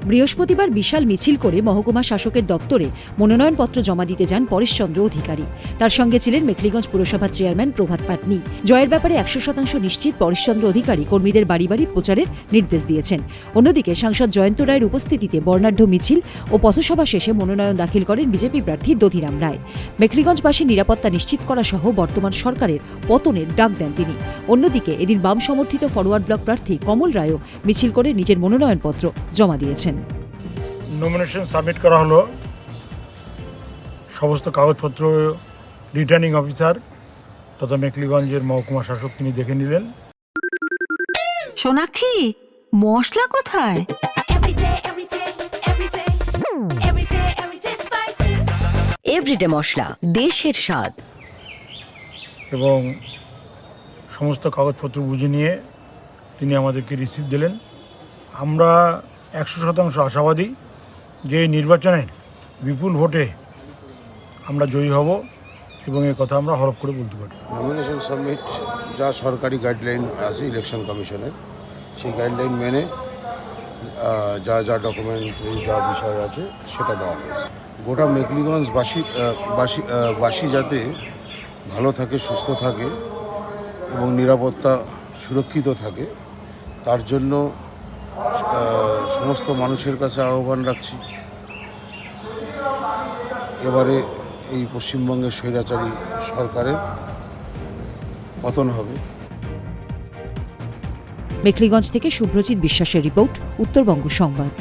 বৃহস্পতিবার বিশাল মিছিল করে মহকুমা শাসকের দপ্তরে মনোনয়নপত্র জমা দিতে যান পরেশচন্দ্র অধিকারী। তার সঙ্গে ছিলেন মেখলিগঞ্জ পুরসভার চেয়ারম্যান প্রভাত পাটনি। জয়ের ব্যাপারে 100% নিশ্চিত পরেশচন্দ্র অধিকারী কর্মীদের বাড়ি বাড়ি প্রচারের নির্দেশ দিয়েছেন। অন্যদিকে সাংসদ জয়ন্ত রায়ের উপস্থিতিতে বর্ণাঢ্য মিছিল ও পথসভা শেষে মনোনয়ন দাখিল করেন বিজেপি প্রার্থী দধিরাম রায়। মেখলিগঞ্জবাসীর নিরাপত্তা নিশ্চিত করা সহ বর্তমান সরকারের পতনের ডাক দেন তিনি। অন্যদিকে এদিন বাম সমর্থিত ফরওয়ার্ড ব্লক প্রার্থী কমল রায়ও মিছিল করে নিজের মনোনয়নপত্র জমা দিয়েছেন। নমিনেশন সাবমিট করা হলো। সমস্ত কাগজপত্র রিটার্নিং অফিসার তথা মেখলিগঞ্জের মহকুমা শাসক তিনি দেখে নিলেন। সোনাক্ষী, মশলা কোথায়? এভরিডে মশলা, দেশের স্বাদ। এবং সমস্ত কাগজপত্র বুঝে নিয়ে তিনি আমাদেরকে রিসিভ দিলেন। আমরা 100% আশাবাদী যে এই নির্বাচনের বিপুল ভোটে আমরা জয়ী হব এবং এই কথা আমরা হরফ করে বলতে পারি। নমিনেশন সাবমিট যা সরকারি গাইডলাইন আছে ইলেকশন কমিশনের, সেই গাইডলাইন মেনে যা যা ডকুমেন্ট যা বিষয় আছে সেটা দেওয়া হয়েছে। গোটা মেখলিগঞ্জবাসী যাতে ভালো থাকে, সুস্থ থাকে এবং নিরাপত্তা সুরক্ষিত থাকে, তার জন্য সমস্ত মানুষের কাছে আহ্বান রাখছি, এবারে এই পশ্চিমবঙ্গের স্বৈরাচারী সরকারের পতন হবে। মেখলিগঞ্জ থেকে শুভ্রজিৎ বিশ্বাসের রিপোর্ট, উত্তরবঙ্গ সংবাদ।